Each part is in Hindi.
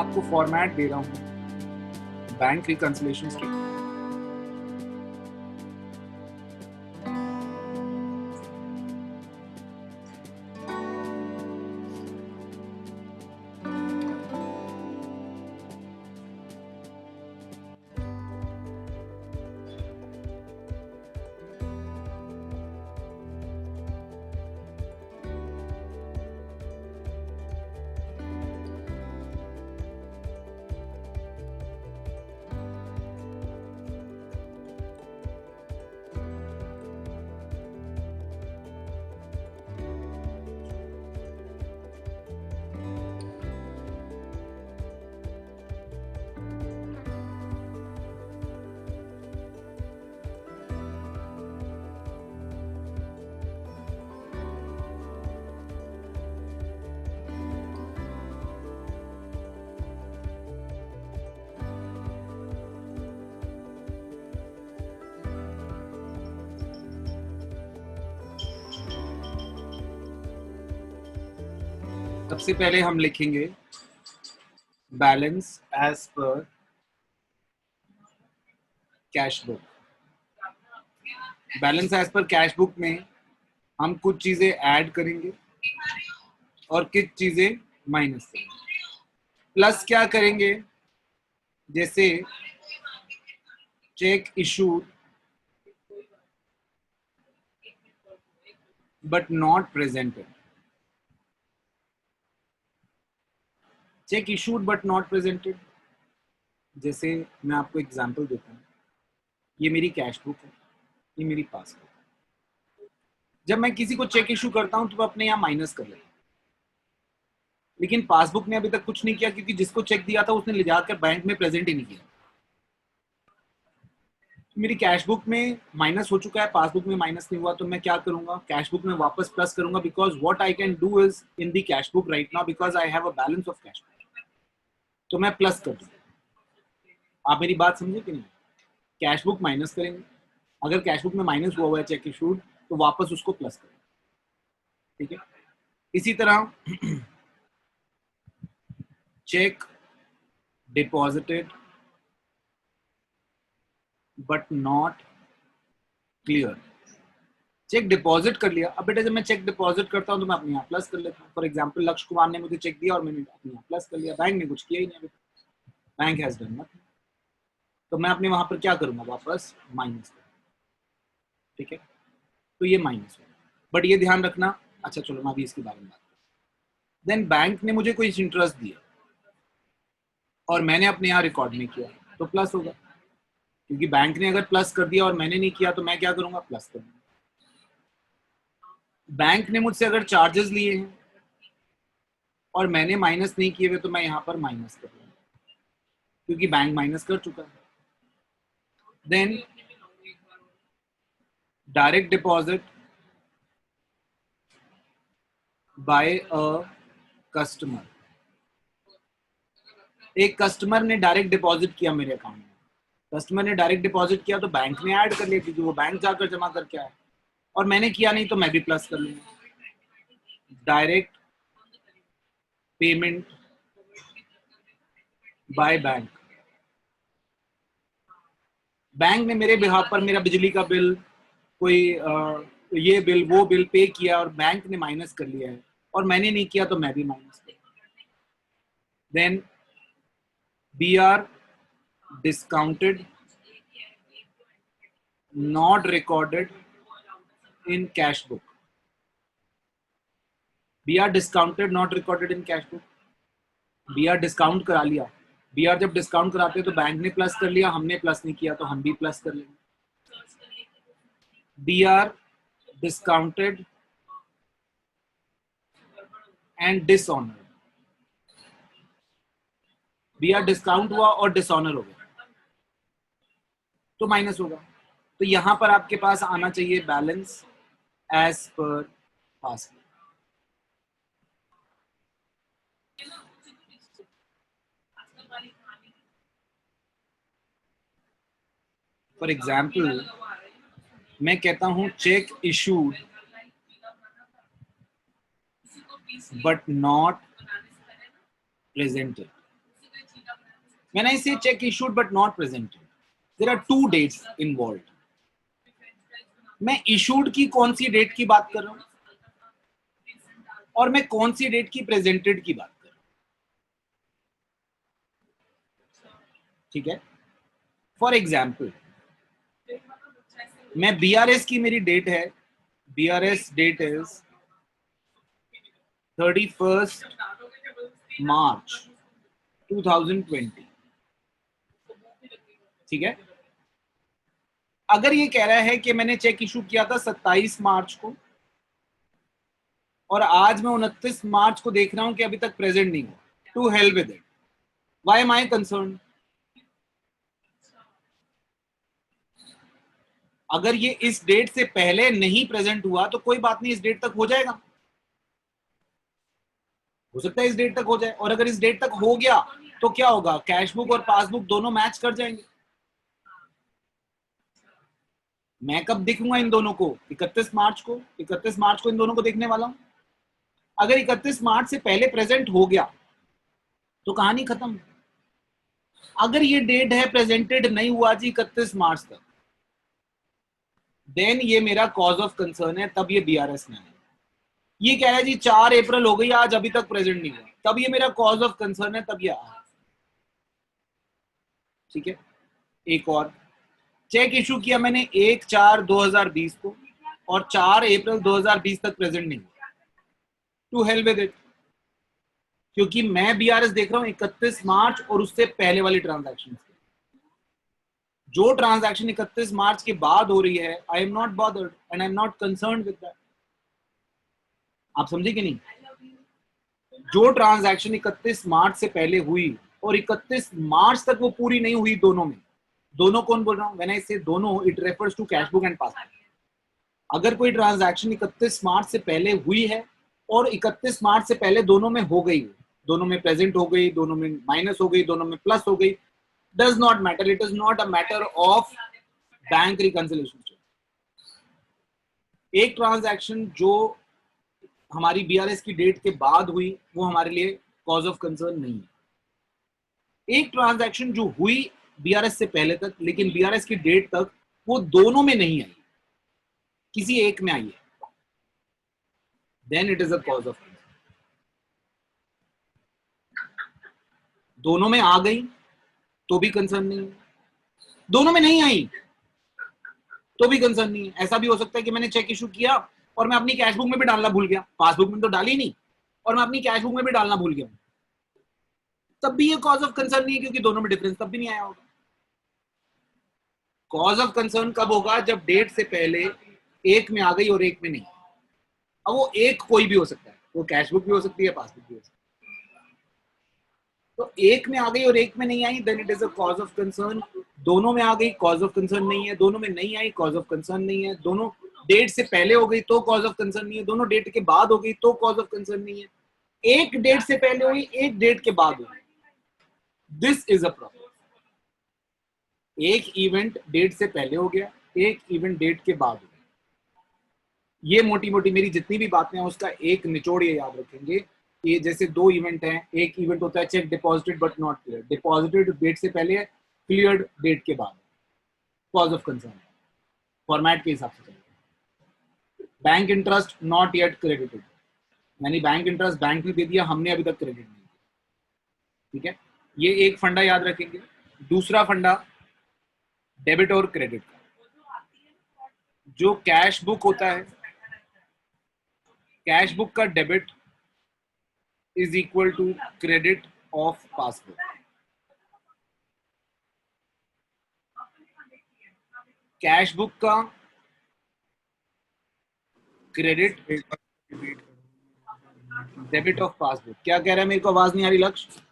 आपको फॉर्मेट दे रहा हूँ बैंक रिकंसिलिएशन स्टेटमेंट। सबसे पहले हम लिखेंगे balance as per cash book. Balance as per cash book में हम कुछ चीजें ऐड करेंगे और कुछ चीजें माइनस करेंगे। प्लस क्या करेंगे, जैसे check issued but not presented. Check issued but not presented, जैसे मैं आपको एग्जांपल देता हूँ। ये मेरी कैश बुक है, ये मेरी पासबुक है। जब मैं किसी को चेक इशू करता हूँ तो मैं अपने यहाँ माइनस कर लेता हूँ, लेकिन पासबुक ने अभी तक कुछ नहीं किया, क्योंकि जिसको चेक दिया था उसने ले जाकर बैंक में प्रेजेंट ही नहीं किया। मेरी कैश बुक में माइनस हो चुका है, पासबुक में माइनस नहीं हुआ, तो मैं क्या करूंगा, कैश बुक में वापस प्लस करूंगा। Because what I can do is in the cash book right now, because I have a balance of cash book, तो मैं प्लस कर दूंगा। आप मेरी बात समझे कि नहीं? कैश बुक माइनस करेंगे, अगर कैश बुक में माइनस हुआ है चेक इशूड, तो वापस उसको प्लस करेंगे। ठीक है, इसी तरह cheque deposited but not clear. Cheque deposit कर लिया, अब बेटा जब मैं चेक डिपॉजिट करता हूं तो मैं अपने यहाँ प्लस कर लेता हूँ। फॉर एग्जांपल लक्ष्य कुमार ने मुझे चेक दिया और मैंने अपने यहाँ प्लस कर लिया। बैंक ने कुछ किया ही नहीं अभी, बैंक हैज डन नथिंग, तो मैं अपने वहां पर क्या करूंगा, वापस माइनस करूंगा। ठीक है, तो ये माइनस होगा, बट ये ध्यान रखना। अच्छा चलो मैं अभी इसके बारे में बात करता हूं। देन बैंक ने मुझे कोई इंटरेस्ट दिया और मैंने अपने यहाँ रिकॉर्ड नहीं किया, तो प्लस होगा, क्योंकि बैंक ने अगर प्लस कर दिया और मैंने नहीं किया तो मैं क्या करूंगा, प्लस करूंगा। बैंक ने मुझसे अगर चार्जेस लिए हैं और मैंने माइनस नहीं किए हुए, तो मैं यहाँ पर माइनस कर लूंगा, क्योंकि बैंक माइनस कर चुका है। Then direct deposit by a customer. एक कस्टमर ने डायरेक्ट डिपॉजिट किया मेरे अकाउंट में, कस्टमर ने डायरेक्ट डिपॉजिट किया तो बैंक ने ऐड कर लिया, क्योंकि वो बैंक जाकर जमा करके आया, और मैंने किया नहीं तो मैं भी प्लस कर लूंगा। Direct payment by bank. Bank ने मेरे बिहाफ पर मेरा बिजली का बिल, कोई ये बिल वो बिल पे किया और बैंक ने माइनस कर लिया है, और मैंने नहीं किया तो मैं भी माइनस कर। Then B R discounted not recorded in cash book. B R discounted not recorded in cash book, B R discount करा लिया। बी आर जब डिस्काउंट कराते हैं तो बैंक ने प्लस कर लिया, हमने प्लस नहीं किया तो हम भी प्लस कर लेंगे। B R discounted and dishonour. B R discount हुआ और डिसऑनर हो गया तो माइनस होगा। तो यहां पर आपके पास आना चाहिए balance as per passbook. For example मैं कहता हूं cheque issued but not presented. When I say check issued but not presented, there are two dates involved. मैं issued की कौन सी डेट की बात कर रहा हूं और मैं कौन सी डेट की प्रेजेंटेड की बात कर रहा हूं, ठीक है। फॉर एग्जाम्पल, मैं BRS की मेरी डेट है, BRS डेट इज 31 मार्च 2020, ठीक है। अगर ये कह रहा है कि मैंने चेक इशू किया था 27 मार्च को और आज मैं 29 मार्च को देख रहा हूं कि अभी तक प्रेजेंट नहीं हुआ, to hell with it, why am I concern. अगर ये इस डेट से पहले नहीं प्रेजेंट हुआ तो कोई बात नहीं, इस डेट तक हो जाएगा, हो सकता है इस डेट तक हो जाए। और अगर इस डेट तक हो गया तो क्या होगा, कैश बुक और पासबुक दोनों मैच कर जाएंगे। मैं कब देखूंगा इन दोनों को, 31 मार्च को। 31 मार्च को इन दोनों को देखने वाला हूं। अगर 31 मार्च से पहले प्रेजेंट हो गया तो कहानी खत्म। अगर ये डेट है प्रेजेंटेड नहीं हुआ जी 31 मार्च तक, देन ये मेरा कॉज ऑफ कंसर्न है, तब ये BRS में है। ये कह रहा है जी 4 अप्रैल हो गई, आज अभी तक प्रेजेंट नहीं हुआ, तब ये मेरा कॉज ऑफ कंसर्न है, तब ये आया, ठीक है। एक और, चेक इशू किया मैंने 1/4/2020 को और 4 अप्रैल 2020 तक प्रेजेंट नहीं हुआ, टू हेल विद इट, क्योंकि मैं BRS देख रहा हूं 31 मार्च और उससे पहले वाली ट्रांजैक्शन। जो ट्रांजैक्शन 31 मार्च के बाद हो रही है, I am not bothered and I am not concern with that. आप समझे कि नहीं? जो ट्रांजैक्शन 31 मार्च से पहले हुई और 31 मार्च तक वो पूरी नहीं हुई, दोनों में, दोनों कौन बोल रहा हूं, व्हेन आई से दोनों, it refers to cash book and passbook. अगर कोई ट्रांजैक्शन 31 मार्च से पहले हुई है और 31 मार्च से पहले दोनों में हो गई, दोनों में प्रेजेंट हो गई, दोनों में माइनस हो गई, दोनों में प्लस हो गई, does not matter, it is not a matter of bank reconciliation. एक ट्रांजैक्शन जो हमारी BRS की डेट के बाद हुई वो हमारे लिए कॉज ऑफ कंसर्न नहीं है। एक ट्रांजैक्शन जो हुई BRS से पहले तक लेकिन BRS की डेट तक वो दोनों में नहीं आई, किसी एक में आई है, then it is a cause of concern. दोनों में आ गई तो भी कंसर्न नहीं है, दोनों में नहीं आई तो भी कंसर्न नहीं है। ऐसा भी हो सकता है कि मैंने चेक इशू किया और मैं अपनी कैश बुक में भी डालना भूल गया, पासबुक में तो डाली नहीं, और मैं अपनी कैश बुक में भी डालना भूल गया, तब भी ये कॉज ऑफ कंसर्न नहीं है, क्योंकि दोनों में डिफरेंस तब भी नहीं आया होगा। कॉज ऑफ कंसर्न कब होगा, जब डेट से पहले एक में आ गई और एक में नहीं। अब वो एक कोई भी हो सकता है, वो कैश बुक भी हो सकती है, पासबुक भी हो सकती है। तो एक में आ गई और एक में नहीं आई, then it is a cause of concern. दोनों में आ गई, कॉज ऑफ कंसर्न नहीं है। दोनों में नहीं आई, कॉज ऑफ कंसर्न नहीं है। दोनों डेट से पहले हो गई तो कॉज ऑफ कंसर्न नहीं है, दोनों डेट के बाद हो गई तो कॉज ऑफ कंसर्न नहीं है। एक डेट से पहले हुई, एक डेट के बाद हुई, दिस इज अ प्रॉब्लम। एक इवेंट डेट से पहले हो गया, एक इवेंट डेट के बाद हो गया। ये मोटी मोटी मेरी जितनी भी बातें हैं उसका एक निचोड़ ये याद रखेंगे। ये जैसे दो इवेंट हैं, एक इवेंट होता है cheque deposited but not clear, deposited date से पहले है, क्लियर्ड डेट के बाद, कॉज ऑफ कंसर्न, फॉर्मेट के हिसाब से चलेगा। Bank interest not yet credited, यानी बैंक इंटरेस्ट बैंक ने दे दिया, हमने अभी तक क्रेडिट नहीं दिया, ठीक है। ये एक फंडा याद रखेंगे। दूसरा फंडा डेबिट और क्रेडिट का, जो कैश बुक होता है, कैश बुक का debit is equal to credit of passbook. Cash book का क्रेडिट, डेबिट ऑफ पासबुक। क्या कह रहा है, मेरे को आवाज नहीं आ रही लक्ष्य,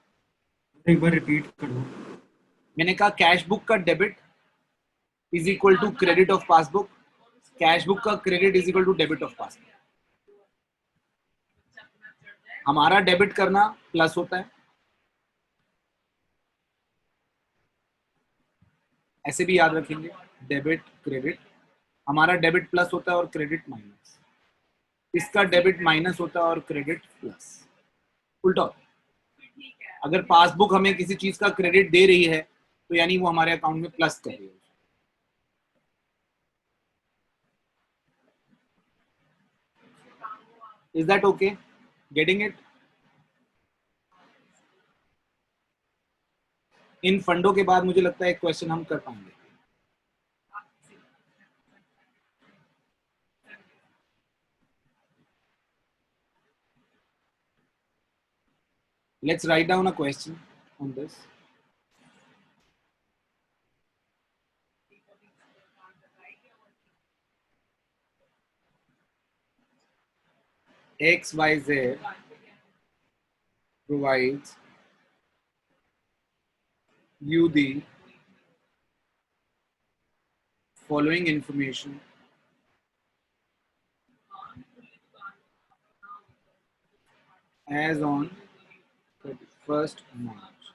एक बार रिपीट करो। मैंने कहा कैश बुक का debit is equal to credit of passbook, cash book का credit is equal to debit of passbook. हमारा डेबिट करना प्लस होता है, ऐसे भी याद रखेंगे, डेबिट क्रेडिट, हमारा डेबिट प्लस होता है और क्रेडिट माइनस, इसका डेबिट माइनस होता है और क्रेडिट प्लस, उल्टा। अगर पासबुक हमें किसी चीज का क्रेडिट दे रही है तो यानी वो हमारे अकाउंट में प्लस कर रही है. Is that okay? Getting it? इन फंडों के बाद मुझे लगता है एक क्वेश्चन हम कर पाएंगे. Let's write down a question on this. XYZ provides you the following information as on 31st March.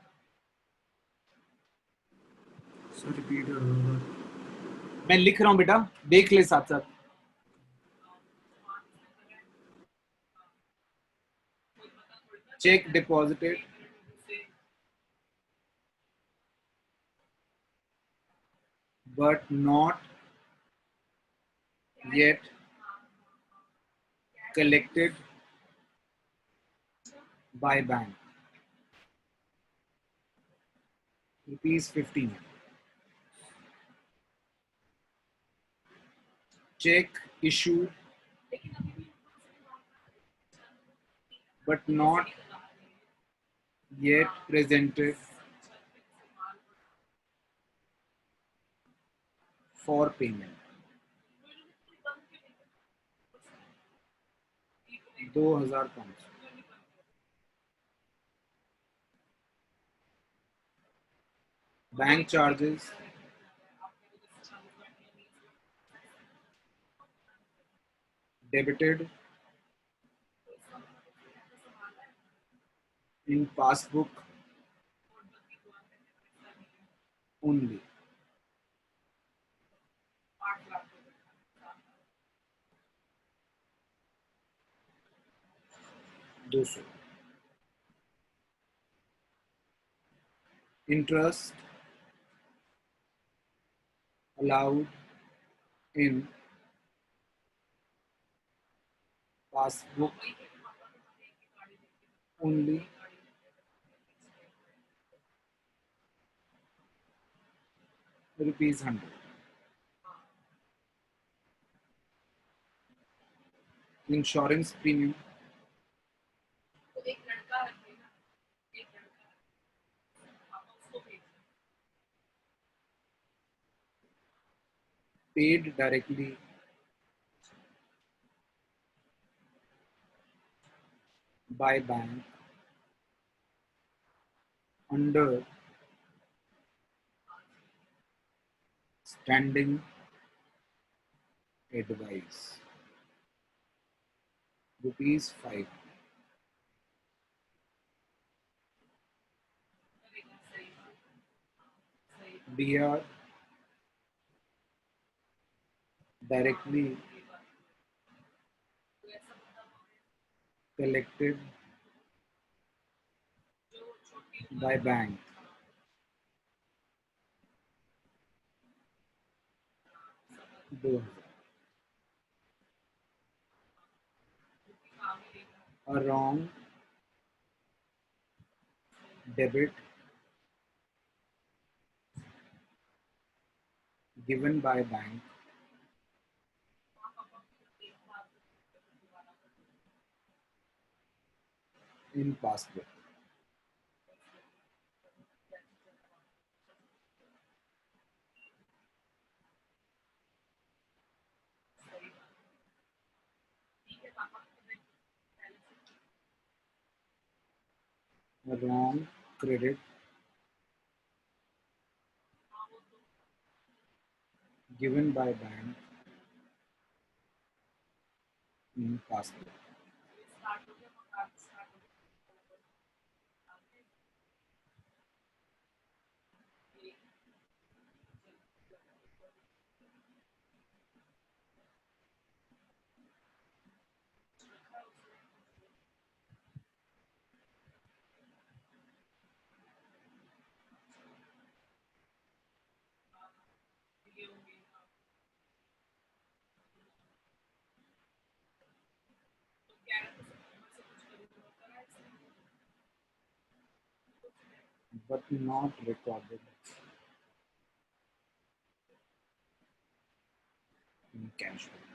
Sir repeat कर दो. मैं लिख रहा हूं बेटा, देख ले साथ साथ. Check deposited but not yet collected by bank. ₹15. Check issued but not yet presented for payment. 2,500. Bank charges debited in passbook only. $200. Interest allowed in passbook only. ₹100. Insurance premium paid directly by bank under standing advice. ₹5. DR directly collected by bank. $2,000. A wrong debit given by bank in passbook. A wrong credit given by bank in passbook. but not recorded in cash flow.